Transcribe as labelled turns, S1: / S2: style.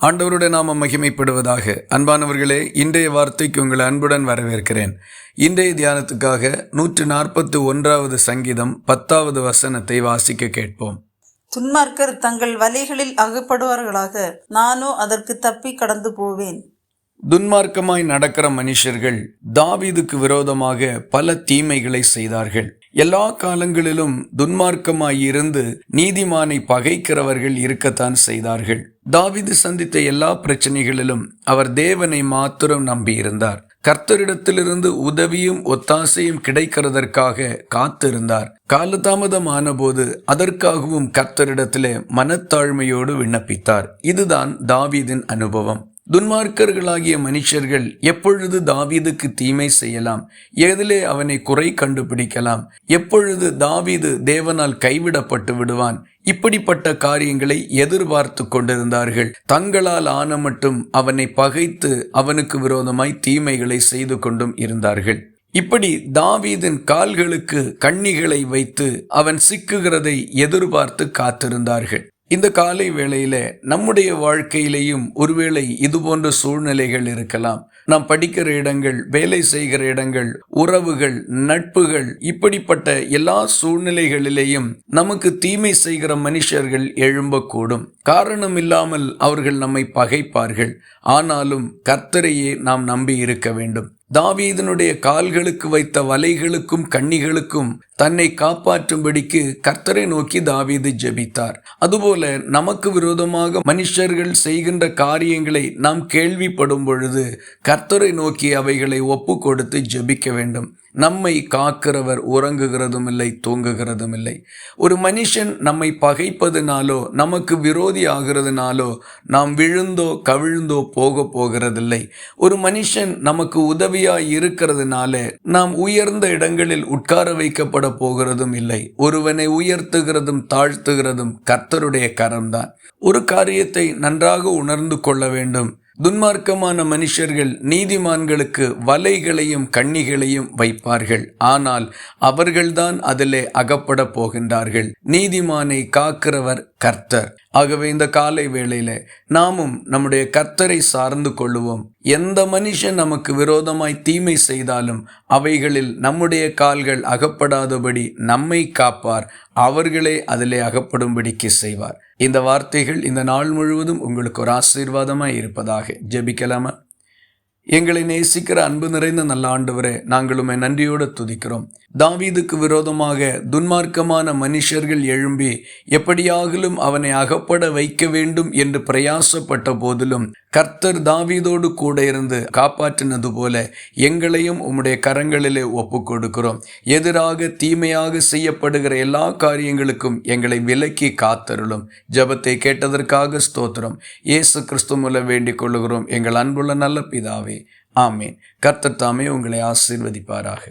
S1: ஆண்டவருடைய நாமம் மகிமைப்படுவதாக. அன்பானவர்களே, இன்றைய வார்த்தைக்கு உங்களை அன்புடன் வரவேற்கிறேன். இன்றைய தியானத்துக்காக 141வது சங்கீதம் 10வது வசனத்தை வாசிக்க கேட்போம்.
S2: துன்மார்க்கர் தங்கள் வலைகளில் அகப்படுவார்களாக, நானோ அதற்கு தப்பி கடந்து போவேன்.
S1: துன்மார்க்கமாய் நடக்கிற மனுஷர்கள் தாவீதுக்கு விரோதமாக பல தீமைகளை செய்தார்கள். எல்லா காலங்களிலும் துன்மார்க்கமாய் இருந்து நீதிமானை பகைக்கிறவர்கள் இருக்கத்தான் செய்தார்கள். தாவீது சந்தித்த எல்லா பிரச்சனைகளிலும் அவர் தேவனை மாத்திரம் நம்பியிருந்தார். கர்த்தரிடத்திலிருந்து உதவியும் ஒத்தாசையும் கிடைக்கிறதற்காக காத்திருந்தார். காலதாமதமான போது அதற்காகவும் கர்த்தரிடத்திலே மனத்தாழ்மையோடு விண்ணப்பித்தார். இதுதான் தாவீதின் அனுபவம். துன்மார்க்கர்களாகிய மனுஷர்கள் எப்பொழுது தாவீதுக்கு தீமை செய்யலாம், எதிலே அவனை குறை கண்டுபிடிக்கலாம், எப்பொழுது தாவீது தேவனால் கைவிடப்பட்டு விடுவான், இப்படிப்பட்ட காரியங்களை எதிர்பார்த்து கொண்டிருந்தார்கள். தங்களால் ஆன மட்டும் அவனை பகைத்து அவனுக்கு விரோதமாய் தீமைகளை செய்து கொண்டும் இருந்தார்கள். இப்படி தாவீதின் கால்களுக்கு கண்ணிகளை வைத்து அவன் சிக்குகிறதை எதிர்பார்த்து காத்திருந்தார்கள். இந்த காலை வேளையில நம்முடைய வாழ்க்கையிலேயும் ஒருவேளை இது போன்ற சூழ்நிலைகள் இருக்கலாம். நாம் படிக்கிற இடங்கள், வேலை செய்கிற இடங்கள், உறவுகள், நட்புகள், இப்படிப்பட்ட எல்லா சூழ்நிலைகளிலேயும் நமக்கு தீமை செய்கிற மனுஷர்கள் எழும்பக்கூடும். காரணம் இல்லாமல் அவர்கள் நம்மை பகைப்பார்கள். ஆனாலும் கர்த்தரையே நாம் நம்பி இருக்க வேண்டும். தாவீதனுடைய கால்களுக்கு வைத்த வலைகளுக்கும் கண்ணிகளுக்கும் தன்னை காப்பாற்றும்படிக்கு கர்த்தரை நோக்கி தாவீது ஜெபித்தார். அதுபோல நமக்கு விரோதமாக மனுஷர்கள் செய்கின்ற காரியங்களை நாம் கேள்விப்படும் பொழுது கர்த்தரை நோக்கி அவைகளை ஒப்பு கொடுத்து ஜெபிக்க வேண்டும். நம்மை காக்கிறவர் உறங்குகிறதும் இல்லை, தூங்குகிறதும் இல்லை. ஒரு மனுஷன் நம்மை பகைப்பதினாலோ நமக்கு விரோதி ஆகிறதுனாலோ நாம் விழுந்தோ கவிழ்ந்தோ போகிறதில்லை. ஒரு மனுஷன் நமக்கு உதவியாய் இருக்கிறதுனால நாம் உயர்ந்த இடங்களில் உட்கார வைக்கப்பட போகிறதும் இல்லை. ஒருவனை உயர்த்துகிறதும் தாழ்த்துகிறதும் கர்த்தருடைய கரம்தான். ஒரு காரியத்தை நன்றாக உணர்ந்து கொள்ள வேண்டும். துன்மார்க்கமான மனுஷர்கள் நீதிமான்களுக்கு வலைகளையும் கண்ணிகளையும் வைப்பார்கள். ஆனால் அவர்கள்தான் அதிலே அகப்பட போகின்றார்கள். நீதிமானை காக்கிறவர் கர்த்தர். ஆகவே இந்த காலை வேளையில நாமும் நம்முடைய கர்த்தரை சார்ந்து கொள்ளுவோம். எந்த மனுஷன் நமக்கு விரோதமாய் தீமை செய்தாலும் அவைகளில் நம்முடைய கால்கள் அகப்படாதபடி நம்மை காப்பார். அவர்களே அதிலே அகப்படும்படிக்கு செய்வார். இந்த வார்த்தைகள் இந்த நாள் முழுவதும் உங்களுக்கு ஒரு ஆசீர்வாதமாய் இருப்பதாக. ஜெபிக்கலாமா? எங்களை நேசிக்கிற அன்பு நிறைந்த நல்ல ஆண்டவரே, நாங்கள் உம்மை நன்றியோடு துதிக்கிறோம். தாவீதுக்கு விரோதமாக துன்மார்க்கமான மனுஷர்கள் எழும்பி எப்படியாகிலும் அவனை அகப்பட வைக்க வேண்டும் என்று பிரயாசப்பட்ட போதிலும் கர்த்தர் தாவீதோடு கூட இருந்து காப்பாற்றினது போல எங்களையும் உம்முடைய கரங்களிலே ஒப்பு கொடுக்கிறோம். எதிராக தீமையாக செய்யப்படுகிற எல்லா காரியங்களுக்கும் எங்களை விலக்கி காத்தருளும். ஜெபத்தை கேட்டதற்காக ஸ்தோத்திரம். இயேசு கிறிஸ்து மூலம் வேண்டிக் கொள்ளுகிறோம் எங்கள் அன்புள்ள நல்ல பிதாவே. ஆமேன். கர்த்தர் தாமே உங்களை ஆசீர்வதிப்பாராக.